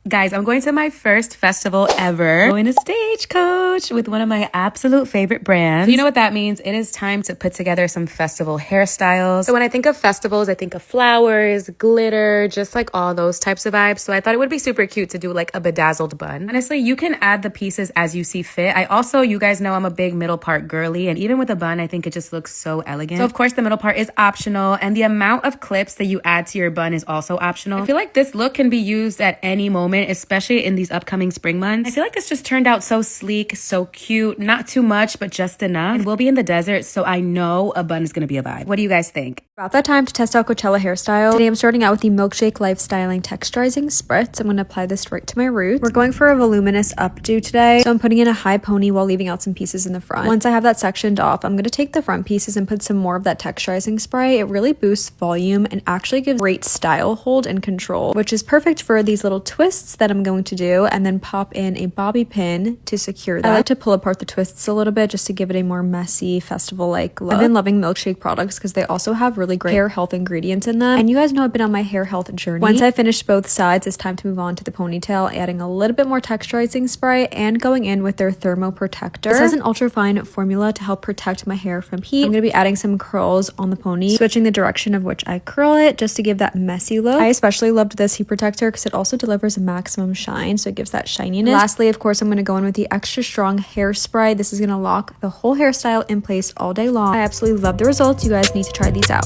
Guys, I'm going to my first festival ever. Going to Stagecoach with one of my absolute favorite brands. So you know what that means? It is time to put together some festival hairstyles. So when I think of festivals, I think of flowers, glitter, just like all those types of vibes. So I thought it would be super cute to do like a bedazzled bun. Honestly, you can add the pieces as you see fit. You guys know I'm a big middle part girly, and even with a bun, I think it just looks so elegant. So of course the middle part is optional, and the amount of clips that you add to your bun is also optional. I feel like this look can be used at any moment, especially in these upcoming spring months. I feel like this just turned out so sleek, so cute, not too much, but just enough. And we'll be in the desert, so I know a bun is gonna be a vibe. What do you guys think? About that time to test out Coachella hairstyle. Today I'm starting out with the Milkshake Lifestyling Texturizing Spritz. I'm going to apply this right to my roots. We're going for a voluminous updo today, so I'm putting in a high pony while leaving out some pieces in the front. Once I have that sectioned off, I'm going to take the front pieces and put some more of that texturizing spray. It really boosts volume and actually gives great style hold and control, which is perfect for these little twists that I'm going to do, and then pop in a bobby pin to secure that. I like to pull apart the twists a little bit just to give it a more messy festival-like look. I've been loving Milkshake products because they also have really great hair health ingredients in them, and you guys know I've been on my hair health journey. Once I finished both sides, it's time to move on to the ponytail, adding a little bit more texturizing spray and going in with their thermo protector. This is an ultra fine formula to help protect my hair from heat. I'm going to be adding some curls on the pony, switching the direction of which I curl it just to give that messy look. I especially loved this heat protector because it also delivers maximum shine, so it gives that shininess. Lastly, of course, I'm going to go in with the extra strong hairspray. This is going to lock the whole hairstyle in place all day long. I absolutely love the results. You guys need to try these out.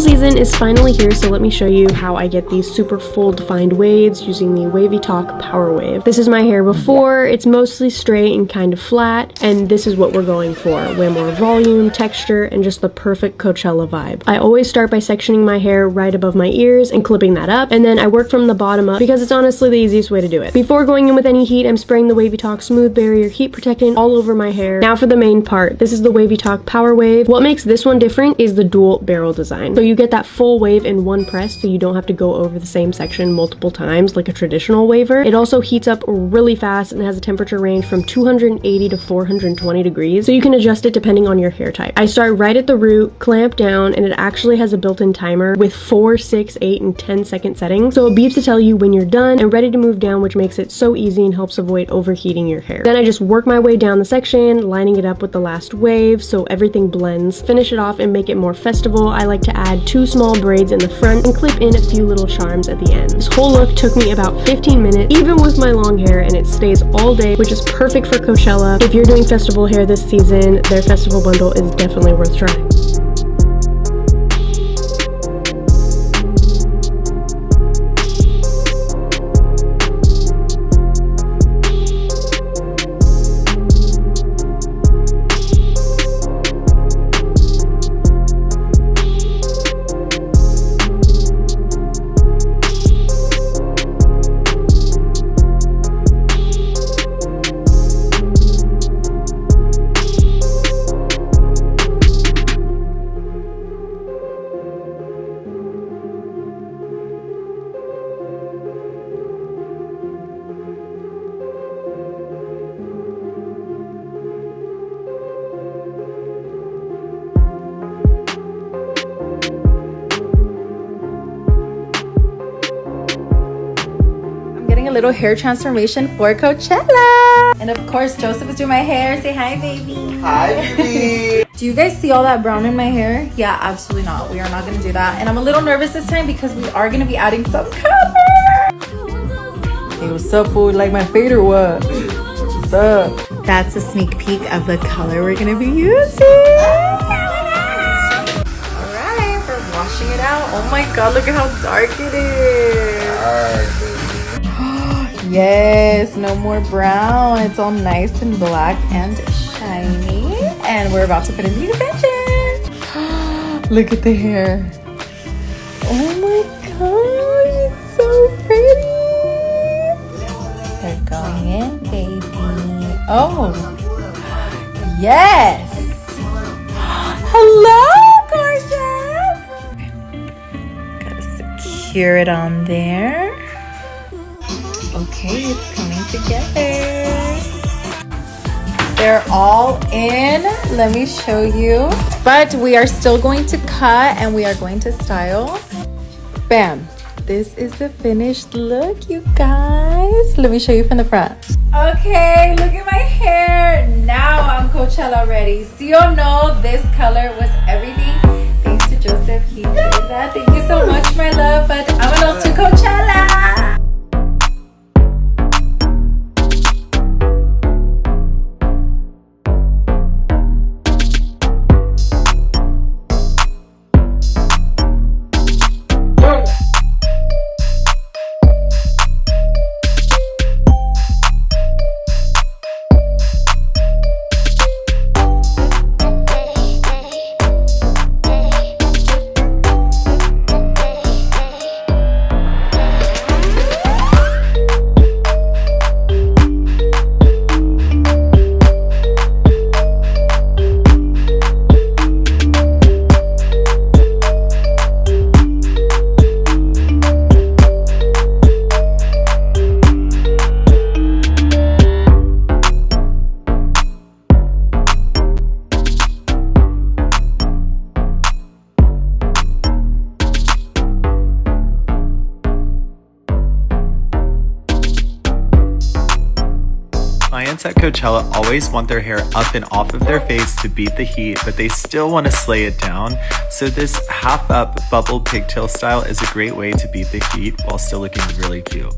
Season is finally here, so let me show you how I get these super full defined waves using the Wavy Talk Power Wave. This is my hair before. It's mostly straight and kind of flat, and this is what we're going for. Way more volume, texture, and just the perfect Coachella vibe. I always start by sectioning my hair right above my ears and clipping that up, and then I work from the bottom up because it's honestly the easiest way to do it. Before going in with any heat, I'm spraying the Wavy Talk Smooth Barrier Heat Protectant all over my hair. Now for the main part. This is the Wavy Talk Power Wave. What makes this one different is the dual barrel design. So you get that full wave in one press, so you don't have to go over the same section multiple times like a traditional waver. It also heats up really fast and has a temperature range from 280 to 420 degrees, so you can adjust it depending on your hair type. I start right at the root, clamp down, and it actually has a built-in timer with 4, 6, 8, and 10-second settings, so it beeps to tell you when you're done and ready to move down, which makes it so easy and helps avoid overheating your hair. Then I just work my way down the section, lining it up with the last wave so everything blends. Finish it off and make it more festival. I like to add 2 small braids in the front and clip in a few little charms at the end. This whole look took me about 15 minutes, even with my long hair, and it stays all day, which is perfect for Coachella. If you're doing festival hair this season, their festival bundle is definitely worth trying. A little hair transformation for Coachella. And of course, Joseph is doing my hair. Say hi, baby. Hi, baby. Do you guys see all that brown in my hair? Yeah, absolutely not. We are not going to do that. And I'm a little nervous this time because we are going to be adding some color. Hey, what's up, fool? Like my fade or what? What's up? That's a sneak peek of the color we're going to be using. Alright, we're washing it out. Oh my god, look at how dark it is. Yes, no more brown. It's all nice and black and shiny. And we're about to put in the extensions. Look at the hair. Oh my gosh, it's so pretty. They're going in, baby. Oh, yes. Hello, gorgeous. Gotta secure it on there. Okay, it's coming together. They're all in. Let me show you. But we are still going to cut and we are going to style. Bam. This is the finished look, you guys. Let me show you from the front. Okay, look at my hair. Now I'm Coachella ready. See or no, this color was everything. Thanks to Joseph, he did that. Thank you so much, my love. But vámonos to Coachella. Clients at Coachella always want their hair up and off of their face to beat the heat, but they still want to slay it down. So this half up bubble pigtail style is a great way to beat the heat while still looking really cute.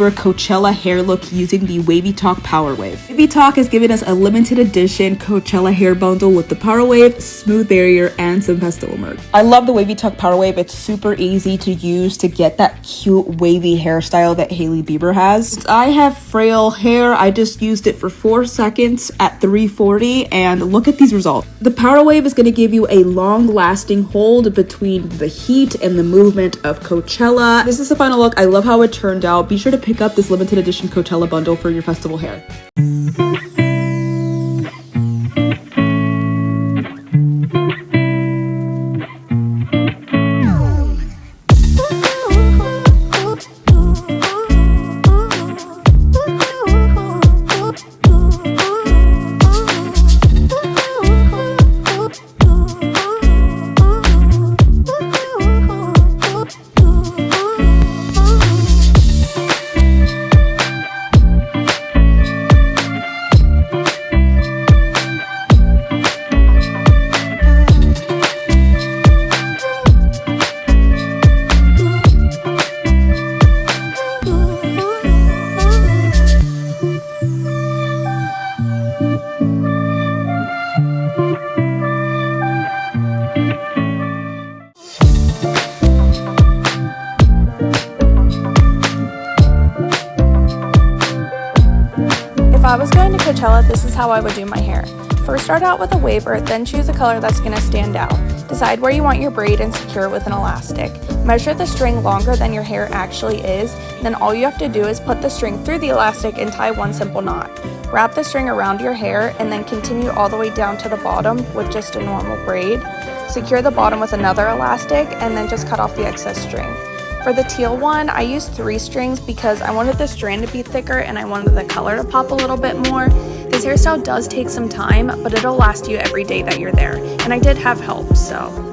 Coachella hair look using the Wavy Talk Power Wave. Wavy Talk has given us a limited edition Coachella hair bundle with the Power Wave, smooth barrier, and some festival merch. I love the Wavy Talk Power Wave. It's super easy to use to get that cute wavy hairstyle that Hailey Bieber has. Since I have frail hair, I just used it for 4 seconds at 340 and look at these results. The Power Wave is going to give you a long-lasting hold between the heat and the movement of Coachella. This is the final look. I love how it turned out. Be sure to pick up this limited edition Coachella bundle for your festival hair. this is how I would do my hair. First start out with a waver, then choose a color that's going to stand out. Decide where you want your braid and secure it with an elastic. Measure the string longer than your hair actually is, then all you have to do is put the string through the elastic and tie one simple knot. Wrap the string around your hair and then continue all the way down to the bottom with just a normal braid. Secure the bottom with another elastic and then just cut off the excess string. For the teal one, I used 3 strings because I wanted the strand to be thicker and I wanted the color to pop a little bit more. This hairstyle does take some time, but it'll last you every day that you're there. And I did have help, so.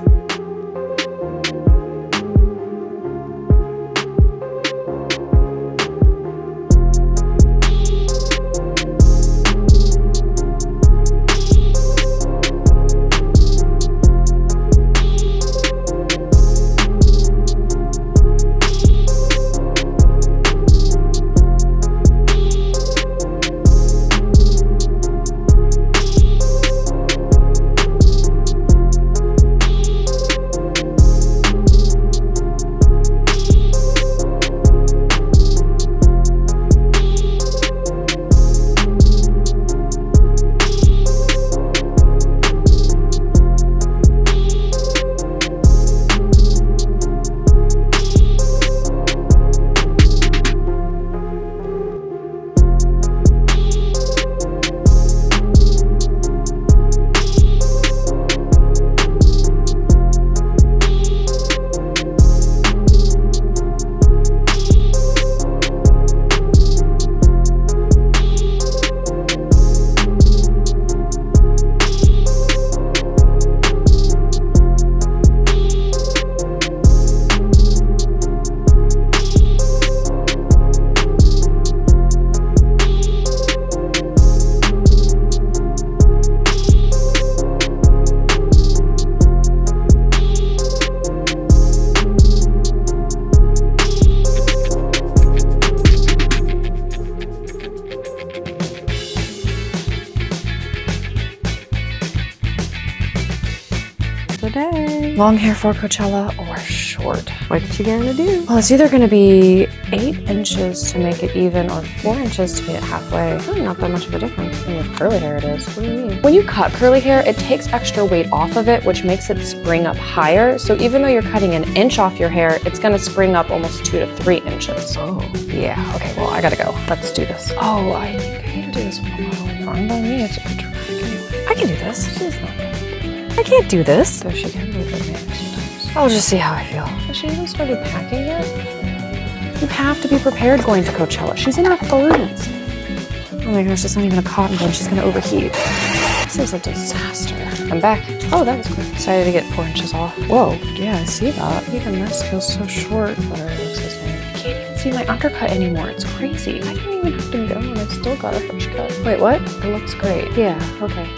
Day. Long hair for Coachella or short? What you gonna do? Well, it's either gonna be 8 inches to make it even or 4 inches to meet it halfway. Really not that much of a difference. I mean, with curly hair it is. What do you mean? When you cut curly hair, it takes extra weight off of it, which makes it spring up higher. So even though you're cutting 1 inch off your hair, it's gonna spring up almost 2 to 3 inches. Oh. Yeah, okay, well, I gotta go. Let's do this. Oh, I think I need to do this one more. Fine by me, it's a bit dramatic anyway. I can do this. She's not gonna do it. I can't do this. Though she can be with me sometimes. I'll just see how I feel. Has she even started packing yet? You have to be prepared going to Coachella. She's in her 30s. Oh my gosh, it's not even a cotton bud. She's gonna overheat. This is a disaster. I'm back. Oh, that was quick. Decided to get 4 inches off. Whoa, yeah, I see that. Even this feels so short. Whatever, it looks the same. I can't even see my undercut anymore. It's crazy. I didn't even have to go and I still got a fresh cut. Wait, what? It looks great. Yeah, okay.